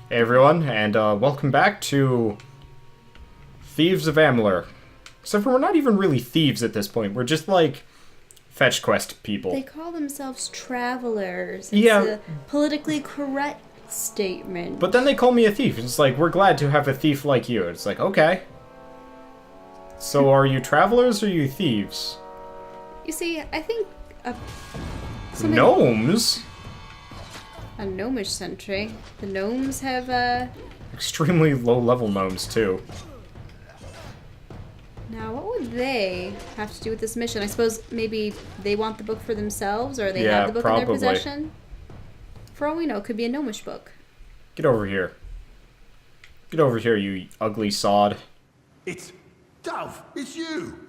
Hey everyone, and welcome back to Thieves of Amalur. Except for we're not even really thieves at this point. We're just like fetch quest people. They call themselves travelers. It's Yeah. a politically correct statement. But then they call me a thief. It's like, we're glad to have a thief like you. It's like, okay. So are you travelers or are you thieves? You see, I think Gnomes? a gnomish century. The gnomes have Extremely low-level gnomes, too. Now, what would they have to do with this mission? I suppose maybe they want the book for themselves, or they Yeah, have the book in probably. their possession. For all we know, it could be a gnomish book. Get over here. Get over here, you ugly sod. It's Dove, it's you!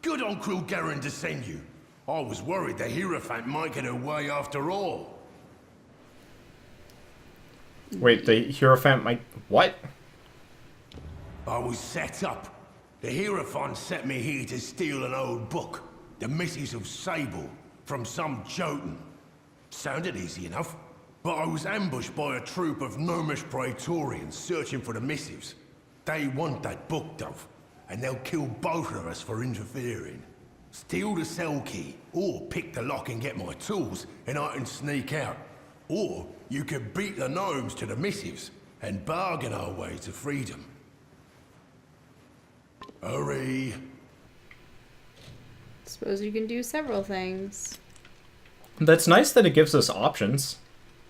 Good on Cruel Garen to send you. I was worried the Hierophant might get away after all. Wait, the Hierophant might... What? I was set up. The Hierophant sent me here to steal an old book, the Missives of Sable, from some Jotun. Sounded easy enough, but I was ambushed by a troop of gnomish praetorians searching for the missives. They want that book, Dove, and they'll kill both of us for interfering. Steal the cell key, or pick the lock and get my tools, and I can sneak out. Or you could beat the gnomes to the missives and bargain our way to freedom. Hurry. Suppose you can do several things. That's nice that it gives us options.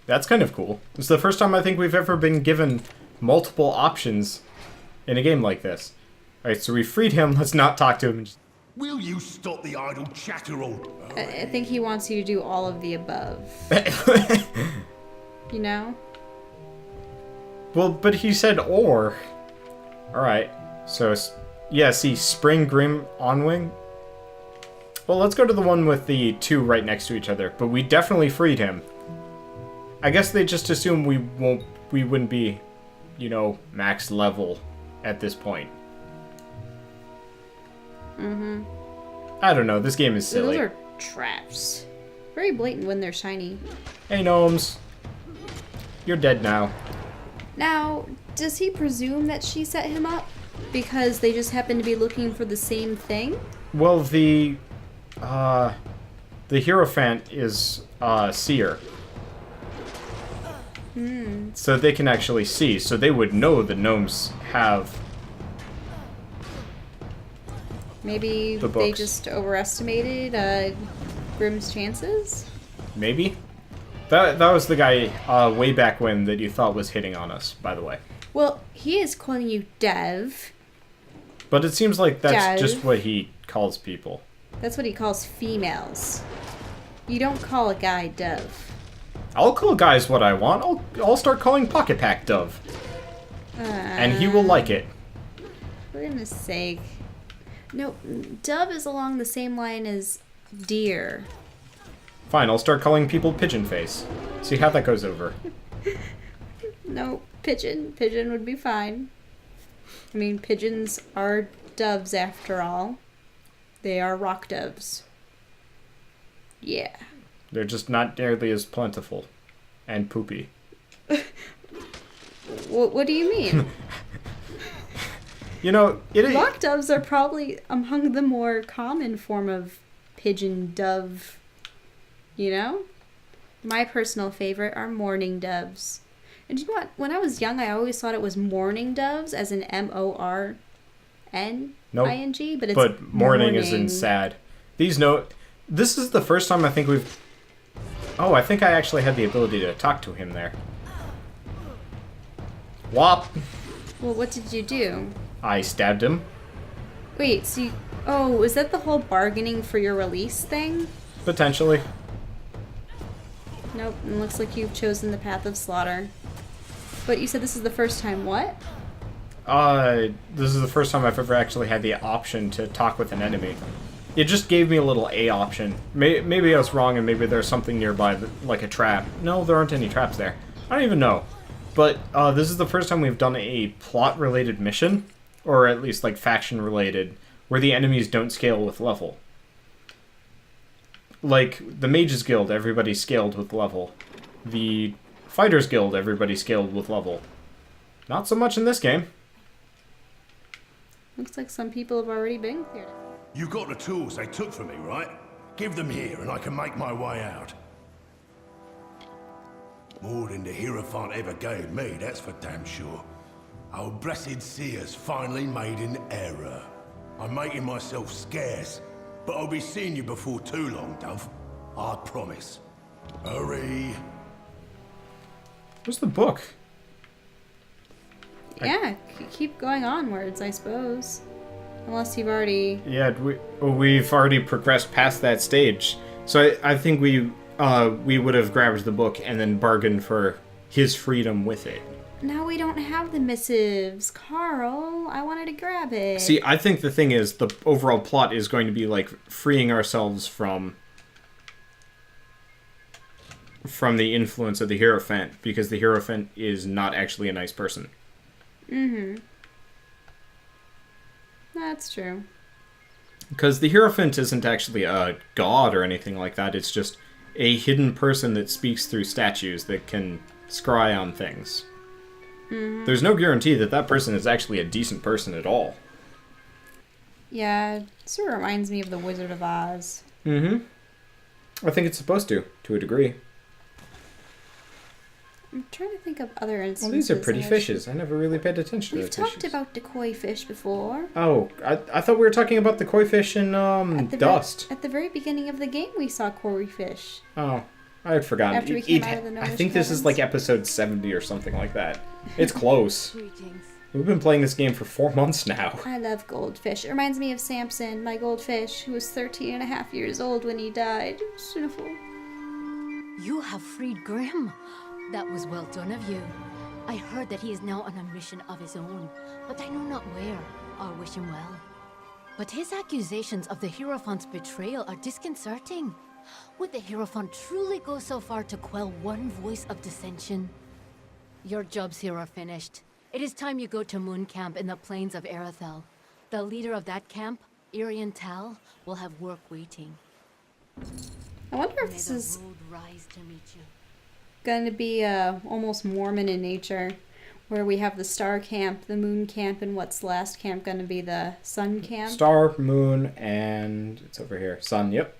That's kind of cool. It's the first time I think we've ever been given multiple options in a game like this. Alright, so we freed him. Let's not talk to him. Will you stop the idle chatter all? I think he wants you to do all of the above. You know? Well, but he said or. Alright, so, yeah, see, Spring Grim Onwing. Well, let's go to the one with the two right next to each other, but we definitely freed him. I guess they just assume we wouldn't be, you know, max level at this point. Mm-hmm. I don't know, this game is silly. Those are traps. Very blatant when they're shiny. Hey, gnomes. You're dead now. Now, does he presume that she set him up? Because they just happen to be looking for the same thing? Well, the Hierophant is, seer. So they can actually see, so they would know the gnomes have Maybe the they books. just overestimated Grimm's chances? Maybe? That was the guy, way back when that you thought was hitting on us, by the way. Well, he is calling you Dev. But it seems like that's Dev. just what he calls people. That's what he calls females. You don't call a guy Dev. I'll call guys what I want. I'll start calling Pocket Pack Dove. And he will like it. For goodness sake. No, Dove is along the same line as deer. Fine, I'll start calling people Pigeon Face. See how that goes over. No, pigeon. Pigeon would be fine. I mean, pigeons are doves after all. They are rock doves. Yeah. They're just not nearly as plentiful. And poopy. What do you mean? You know, Rock doves are probably among the more common form of pigeon dove, you know? My personal favorite are mourning doves. And you know what? When I was young, I always thought it was mourning doves, as in MORNING, but it's but mourning is in sad. This is the first time I think we've... Oh, I think I actually had the ability to talk to him there. Whop! Well, what did you do? I stabbed him. Wait, so you... Oh, is that the whole bargaining for your release thing? Potentially. Nope, it looks like you've chosen the path of slaughter. But you said this is the first time what? This is the first time I've ever actually had the option to talk with an enemy. It just gave me a little A option. Maybe I was wrong and maybe there's something nearby, like a trap. No, there aren't any traps there. I don't even know. But this is the first time we've done a plot-related mission, or at least like faction-related, where the enemies don't scale with level. Like, the Mages Guild, everybody scaled with level. The Fighters Guild, everybody scaled with level. Not so much in this game. Looks like some people have already been cleared. You got the tools they took from me, right? Give them here and I can make my way out. More than the Hierophant ever gave me, that's for damn sure. Our blessed seer's finally made an error. I'm making myself scarce, but I'll be seeing you before too long, Dove. I promise. Hurry. Where's the book? Yeah, keep going onwards, I suppose. Unless you've already... Yeah, we've already progressed past that stage. So I think we would have grabbed the book and then bargained for his freedom with it. Now we don't have the missives. Carl, I wanted to grab it. See, I think the thing is, the overall plot is going to be like freeing ourselves from the influence of the Hierophant, because the Hierophant is not actually a nice person. Mm-hmm. That's true. Because the Hierophant isn't actually a god or anything like that, it's just a hidden person that speaks through statues that can scry on things. Mm-hmm. There's no guarantee that that person is actually a decent person at all. Yeah, it sort of reminds me of the Wizard of Oz. Mm-hmm. I think it's supposed to a degree. I'm trying to think of other instances. Well, these are pretty fishes. I never really paid attention to We've the talked fishes. about decoy fish before. Oh, I thought we were talking about the koi fish in Dust. At the very beginning of the game, we saw koi fish. Oh, I had forgotten. After we came out of the I Gnomish think this is Caverns. like episode 70 or something like that. It's close. Greetings. We've been playing this game for 4 months now. I love goldfish. It reminds me of Samson, my goldfish, who was 13 and a half years old when he died. Sinful. You have freed Grim. That was well done of you. I heard that he is now on a mission of his own, but I know not where. I wish him well. But his accusations of the Hierophant's betrayal are disconcerting. Would the Hierophant truly go so far to quell one voice of dissension? Your jobs here are finished. It is time you go to Moon Camp in the plains of Arethel. The leader of that camp, Irian Tal, will have work waiting. I wonder if May this the is road rise to meet you. going to be almost Mormon in nature, where we have the star camp, the moon camp, and what's the last camp going to be, the sun camp? Star, moon, and it's over here. Sun, yep.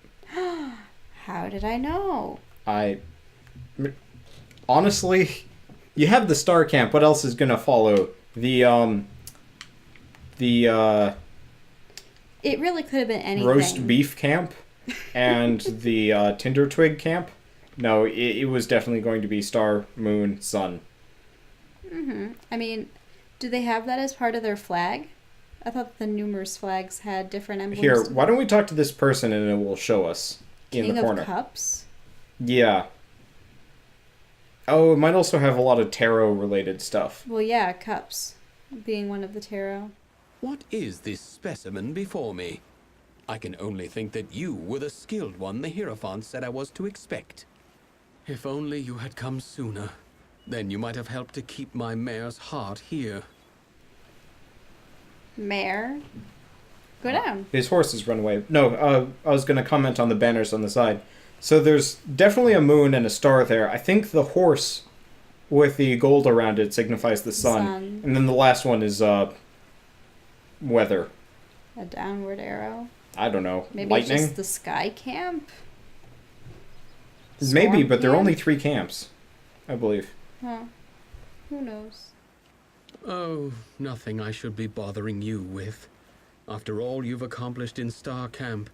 How did I know? Honestly, you have the star camp. What else is gonna follow? It really could have been anything. Roast beef camp and the tinder twig camp. No, it was definitely going to be star, moon, sun. Mm-hmm. I mean, do they have that as part of their flag? I thought the numerous flags had different emblems. Here, why don't we talk to this person and it will show us in King the corner. of Cups? Yeah. Oh, it might also have a lot of tarot-related stuff. Well, yeah, cups being one of the tarot. What is this specimen before me? I can only think that you were the skilled one the Hierophant said I was to expect. If only you had come sooner. Then you might have helped to keep my mare's heart here. Mare? Go down. His horses run away. No, I was going to comment on the banners on the side. So there's definitely a moon and a star there. I think the horse with the gold around it signifies the sun. And then the last one is weather. A downward arrow. I don't know. Maybe Lightning? just the sky camp? Maybe, Storm but there are camp? only 3 camps, I believe. Huh. Who knows? Oh, nothing I should be bothering you with. After all you've accomplished in Star Camp,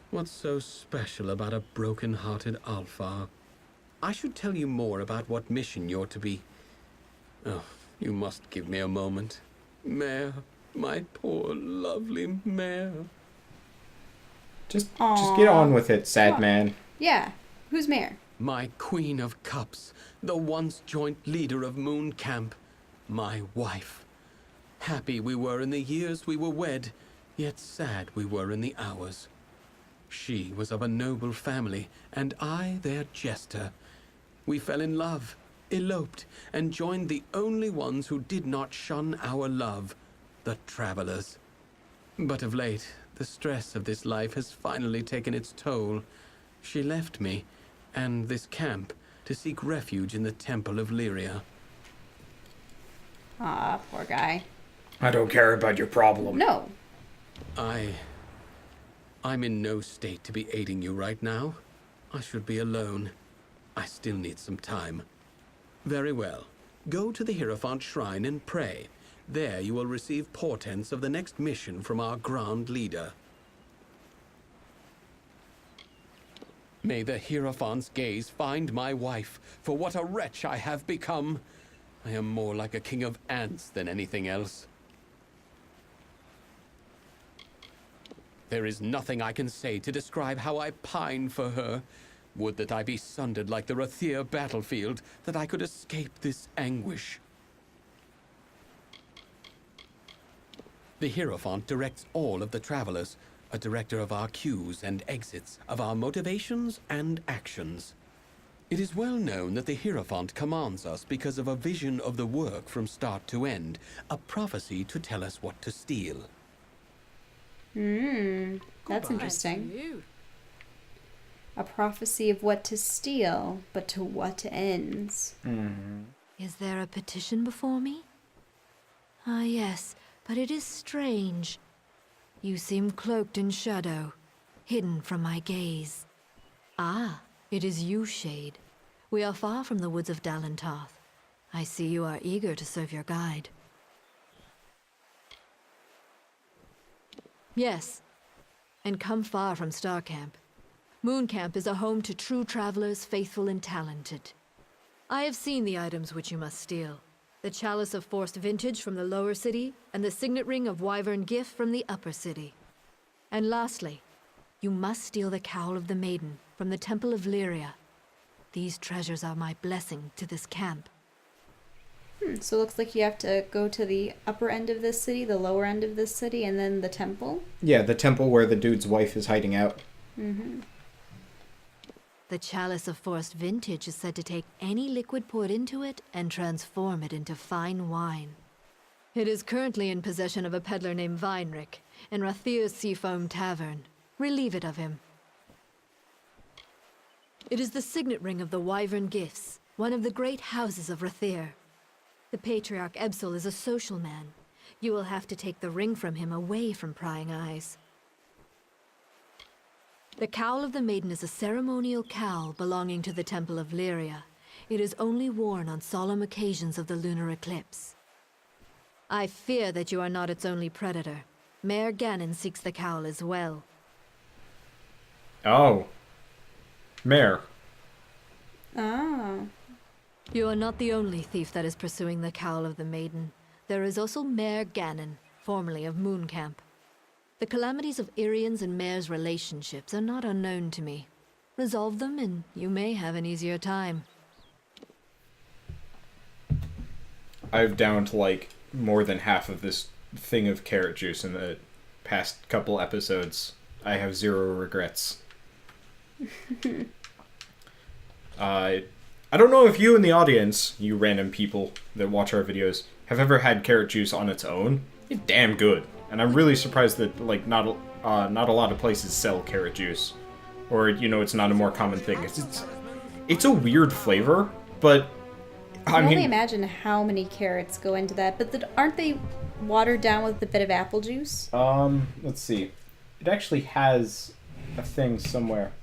what's so special about a broken-hearted Alpha? I should tell you more about what mission you're to be. Oh, you must give me a moment. Mare, my poor, lovely mare. Just Aw. get on with it, sad Come on. man. Yeah. Who's Mare? My Queen of Cups, the once joint leader of Moon Camp, my wife. Happy we were in the years we were wed, yet sad we were in the hours. She was of a noble family, and I their jester. We fell in love, eloped, and joined the only ones who did not shun our love, the travelers. But of late, the stress of this life has finally taken its toll. She left me, and this camp, to seek refuge in the Temple of Lyria. Ah, poor guy. I don't care about your problem. No. I'm in no state to be aiding you right now. I should be alone. I still need some time. Very well. Go to the Hierophant Shrine and pray. There you will receive portents of the next mission from our Grand Leader. May the Hierophant's gaze find my wife, for what a wretch I have become. I am more like a king of ants than anything else. There is nothing I can say to describe how I pine for her. Would that I be sundered like the Rathir battlefield, that I could escape this anguish. The Hierophant directs all of the travelers, a director of our queues and exits, of our motivations and actions. It is well known that the Hierophant commands us because of a vision of the work from start to end, a prophecy to tell us what to steal. That's interesting. A prophecy of what to steal, but to what ends. Is there a petition before me? Ah, yes, but it is strange. You seem cloaked in shadow, hidden from my gaze. Ah, it is you, Shade. We are far from the woods of Dalentarth. I see you are eager to serve your guide. Yes, and come far from Starcamp. Mooncamp is a home to true travelers, faithful and talented. I have seen the items which you must steal. The Chalice of Forced Vintage from the lower city, and the Signet Ring of Wyvern Gift from the upper city. And lastly, you must steal the Cowl of the Maiden from the Temple of Lyria. These treasures are my blessing to this camp. So it looks like you have to go to the upper end of this city, the lower end of this city, and then the temple? Yeah, the temple where the dude's wife is hiding out. The Chalice of Forced Vintage is said to take any liquid poured into it and transform it into fine wine. It is currently in possession of a peddler named Weinrich in Rathir's Seafoam Tavern. Relieve it of him. It is the signet ring of the Wyvern Gifts, one of the great houses of Rathir. The Patriarch Ebsel is a social man. You will have to take the ring from him away from prying eyes. The Cowl of the Maiden is a ceremonial cowl belonging to the Temple of Lyria. It is only worn on solemn occasions of the lunar eclipse. I fear that you are not its only predator. Mayor Ganon seeks the cowl as well. Oh. Mare. Oh. You are not the only thief that is pursuing the Cowl of the Maiden. There is also Mayor Ganon, formerly of Mooncamp. The calamities of Irian's and Mare's relationships are not unknown to me. Resolve them and you may have an easier time. I've downed like more than half of this thing of carrot juice in the past couple episodes. I have zero regrets. I don't know if you in the audience, you random people that watch our videos, have ever had carrot juice on its own. It's damn good. And I'm really surprised that like not a lot of places sell carrot juice, or you know, it's not a more common thing. It's a weird flavor, but I can only imagine how many carrots go into that. But aren't they watered down with a bit of apple juice? Let's see. It actually has a thing somewhere.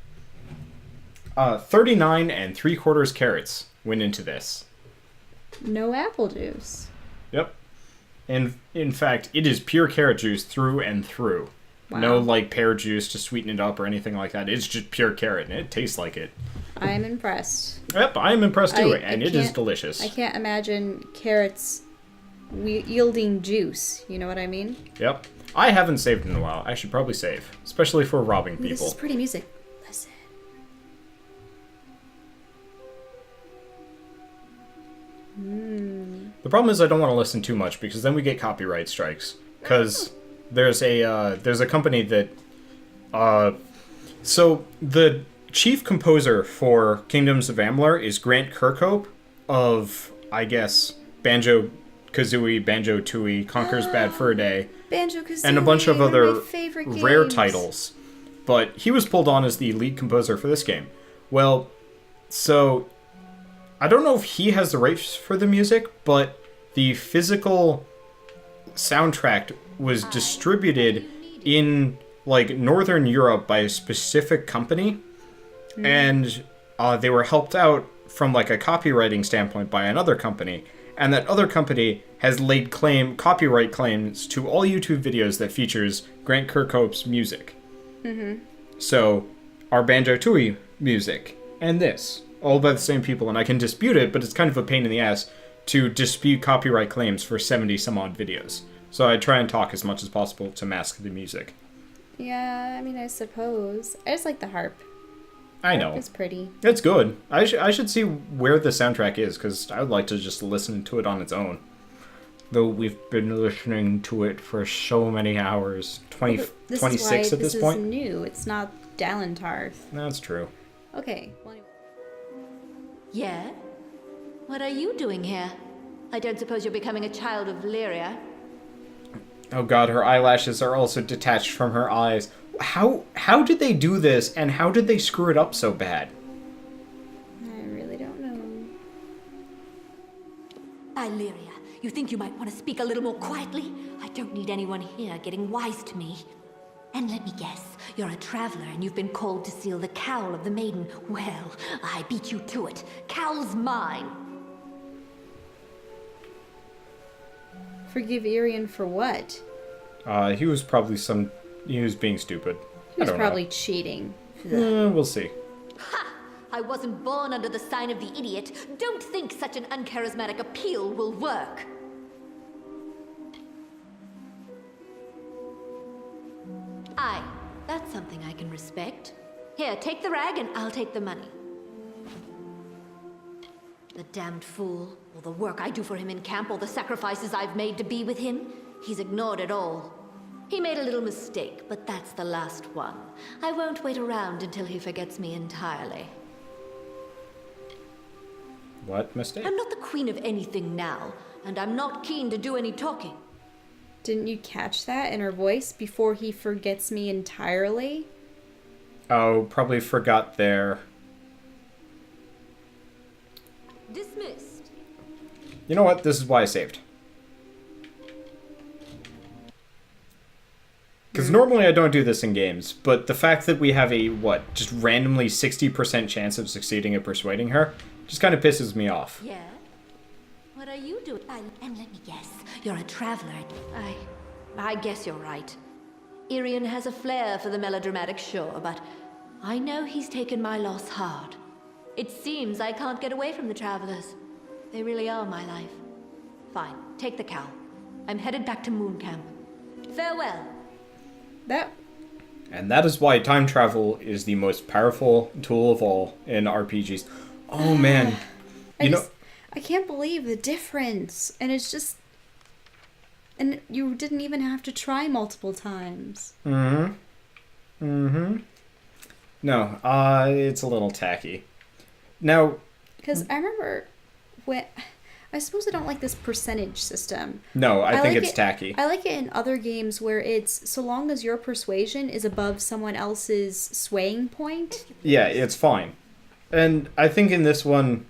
39 3/4 carrots went into this. No apple juice. Yep. And in fact, it is pure carrot juice through and through. Wow. No like pear juice to sweeten it up or anything like that. It's just pure carrot, and it tastes like it. I'm impressed. Yep, I'm impressed too, and it is delicious. I can't imagine carrots yielding juice. You know what I mean? Yep. I haven't saved in a while. I should probably save, especially for robbing people. This is pretty music. Listen. The problem is I don't want to listen too much because then we get copyright strikes. Because there's a company that, so the chief composer for Kingdoms of Amalur is Grant Kirkhope of, I guess, Banjo-Kazooie, Banjo-Tooie, Conker's Bad Fur Day, Banjo-Kazooie, and a bunch of other rare games. titles. But he was pulled on as the lead composer for this game. Well, so I don't know if he has the rights for the music, but the physical soundtrack was distributed in like Northern Europe by a specific company, and they were helped out from like a copywriting standpoint by another company, and that other company has laid copyright claims to all YouTube videos that features Grant Kirkhope's music. So our Banjo-Tooie music and this, all by the same people, and I can dispute it, but it's kind of a pain in the ass to dispute copyright claims for 70 some odd videos. So I try and talk as much as possible to mask the music. Yeah, I mean, I suppose. I just like the harp. I know. It's pretty. It's good. I should see where the soundtrack is, because I would like to just listen to it on its own. Though we've been listening to it for so many hours. 26 at this point? This is new. It's not Dalentarth. That's true. Okay. Well, Yeah? What are you doing here? I don't suppose you're becoming a child of Lyria. Oh god, her eyelashes are also detached from her eyes. How did they do this, and how did they screw it up so bad? I really don't know. Lyria, you think you might want to speak a little more quietly? I don't need anyone here getting wise to me. And let me guess, you're a traveler and you've been called to steal the cowl of the maiden. Well, I beat you to it. Cowl's mine. Forgive Irian for what? He was being stupid. He was probably cheating. We'll see. Ha! I wasn't born under the sign of the idiot. Don't think such an uncharismatic appeal will work. Aye, that's something I can respect. Here, take the rag and I'll take the money. The damned fool. All the work I do for him in camp, all the sacrifices I've made to be with him, he's ignored it all. He made a little mistake, but that's the last one. I won't wait around until he forgets me entirely. What mistake? I'm not the queen of anything now, and I'm not keen to do any talking. Didn't you catch that in her voice? Before he forgets me entirely? Oh, probably forgot there. Dismissed. You know what? This is why I saved. Because normally I don't do this in games, but the fact that we have a, just randomly 60% chance of succeeding at persuading her just kind of pisses me off. Yeah? What are you doing? And let me guess, you're a traveler. I guess you're right. Irian has a flair for the melodramatic, sure, but I know he's taken my loss hard. It seems I can't get away from the travelers. They really are my life. Fine, take the cow. I'm headed back to Moon Camp. Farewell. And that is why time travel is the most powerful tool of all in RPGs. Oh man. I can't believe the difference. And it's just... And you didn't even have to try multiple times. No, it's a little tacky. Now... Because I remember when... I suppose I don't like this percentage system. No, I think like it's tacky. I like it in other games where it's so long as your persuasion is above someone else's swaying point. Yeah, it's fine. And I think in this one,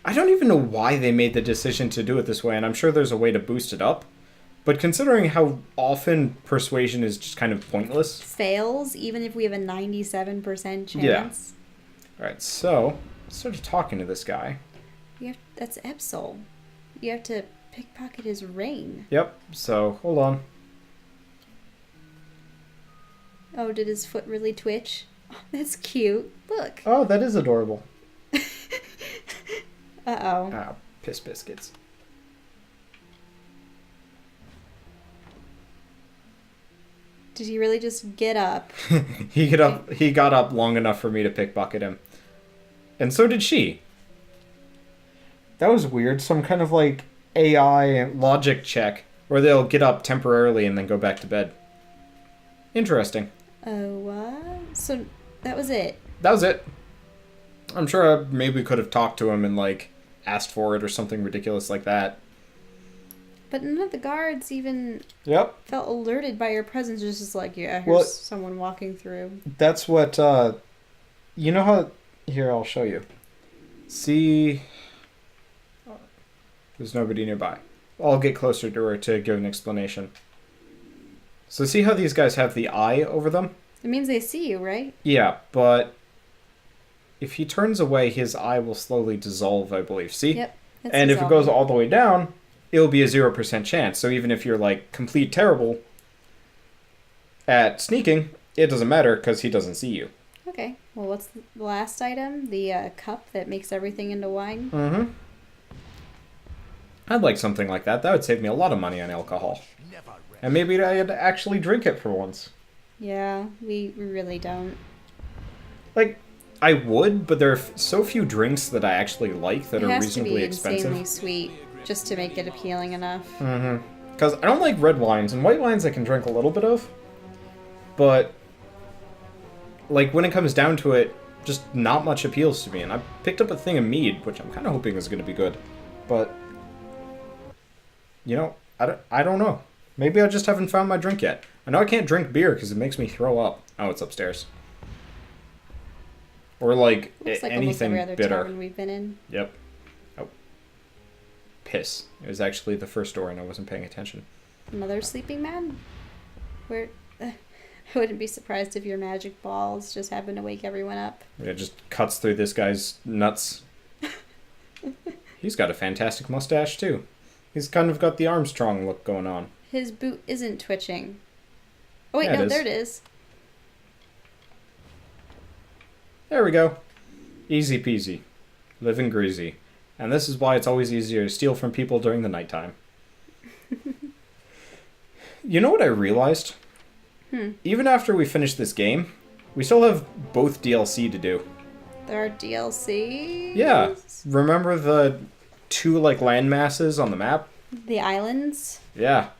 I don't even know why they made the decision to do it this way, and I'm sure there's a way to boost it up. But considering how often persuasion is just kind of pointless. Fails, even if we have a 97% chance. Yeah. Alright, so, instead of talking to this guy. That's Epsol. You have to pickpocket his ring. Yep, so, hold on. Oh, did his foot really twitch? Oh, that's cute. Look. Oh, that is adorable. Uh-oh. Ah, piss biscuits. Did he really just get up? He got up long enough for me to pickpocket him. And so did she. That was weird. Some kind of like AI logic check where they'll get up temporarily and then go back to bed. Interesting. Oh, what? So that was it? That was it. I'm sure I maybe could have talked to him and like asked for it or something ridiculous like that. But none of the guards even felt alerted by your presence. Just like, yeah, here's someone walking through. That's what, you know how... Here, I'll show you. See... There's nobody nearby. I'll get closer to her to give an explanation. So see how these guys have the eye over them? It means they see you, right? Yeah, but if he turns away, his eye will slowly dissolve, I believe. See? Yep. it's And if it goes dissolving. all the way down, it'll be a 0% chance. So even if you're, like, complete terrible at sneaking, it doesn't matter because he doesn't see you. Okay. Well, what's the last item? The cup that makes everything into wine? Mm-hmm. I'd like something like that. That would save me a lot of money on alcohol. And maybe I'd actually drink it for once. Yeah, we really don't. Like, I would, but there are so few drinks that I actually like that It are has reasonably to be insanely expensive. sweet just to make it appealing enough. Mm-hmm. Because I don't like red wines, and white wines I can drink a little bit of. But, like, when it comes down to it, just not much appeals to me. And I picked up a thing of mead, which I'm kind of hoping is going to be good. But, you know, I don't know. Maybe I just haven't found my drink yet. I know I can't drink beer because it makes me throw up. Oh, it's upstairs. Or, like, Looks like almost anything every other bitter. tavern we've been in. Yep. Oh. Piss. It was actually the first door and I wasn't paying attention. Another sleeping man? Where... I wouldn't be surprised if your magic balls just happen to wake everyone up. It just cuts through this guy's nuts. He's got a fantastic mustache, too. He's kind of got the Armstrong look going on. His boot isn't twitching. Oh, wait, Yeah, it no, is. there it is. There we go. Easy peasy. Living greasy. And this is why it's always easier to steal from people during the nighttime. You know what I realized? Even after we finish this game, we still have both DLC to do. There are DLC. Yeah. Remember the 2, like, land masses on the map? The islands. Yeah.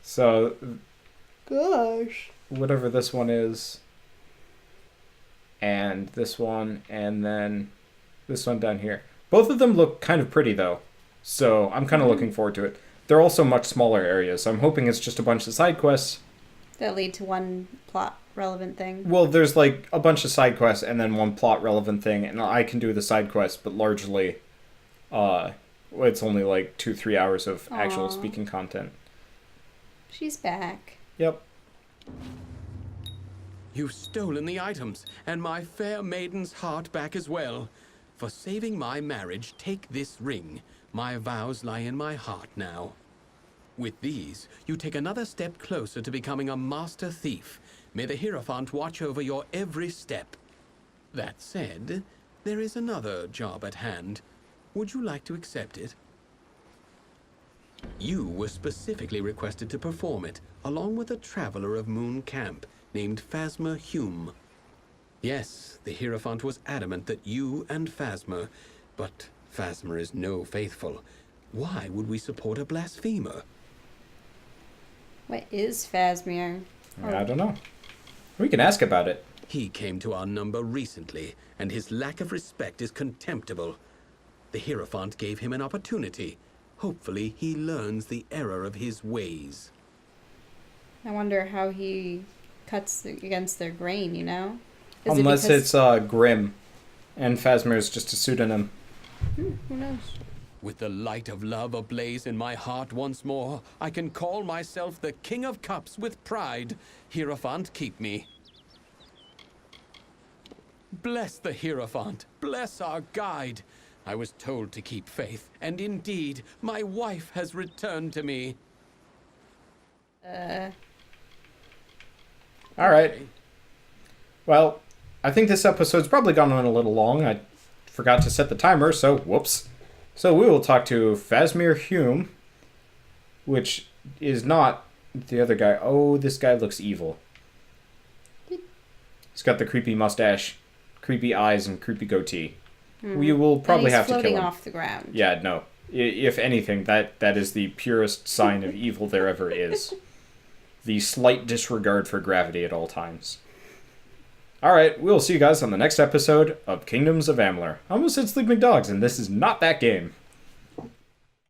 So, Gosh. whatever this one is, and this one, and then this one down here. Both of them look kind of pretty, though. So, I'm kind of looking forward to it. They're also much smaller areas, so I'm hoping it's just a bunch of side quests. That lead to one plot relevant thing. Well, there's, like, a bunch of side quests and then one plot relevant thing, and I can do the side quests, but largely, it's only, like, 2-3 hours of actual Aw. speaking content. She's back. Yep. You've stolen the items, and my fair maiden's heart back as well. For saving my marriage, take this ring. My vows lie in my heart now. With these, you take another step closer to becoming a master thief. May the Hierophant watch over your every step. That said, there is another job at hand. Would you like to accept it? You were specifically requested to perform it, along with a traveler of Moon Camp named Phasma Hume. Yes, the Hierophant was adamant that you and Phasma, but Phasma is no faithful. Why would we support a blasphemer? What is Phasmir? I don't know. We can ask about it. He came to our number recently, and his lack of respect is contemptible. The Hierophant gave him an opportunity. Hopefully, he learns the error of his ways. I wonder how he cuts against their grain, you know? Is it Unless because- it's Grim, and Phasma is just a pseudonym. Who knows? With the light of love ablaze in my heart once more, I can call myself the King of Cups with pride. Hierophant, keep me. Bless the Hierophant. Bless our guide. I was told to keep faith, and indeed, my wife has returned to me. Alright. Well, I think this episode's probably gone on a little long. I forgot to set the timer, so whoops. So we will talk to Phasmir Hume, which is not the other guy. Oh, this guy looks evil. He's got the creepy mustache, creepy eyes, and creepy goatee. We will probably have to kill floating him. off the ground. Yeah, no. If anything, that is the purest sign of evil there ever is. The slight disregard for gravity at all times. Alright, we'll see you guys on the next episode of Kingdoms of Amalur. I almost said Sleeping Dogs, and this is not that game.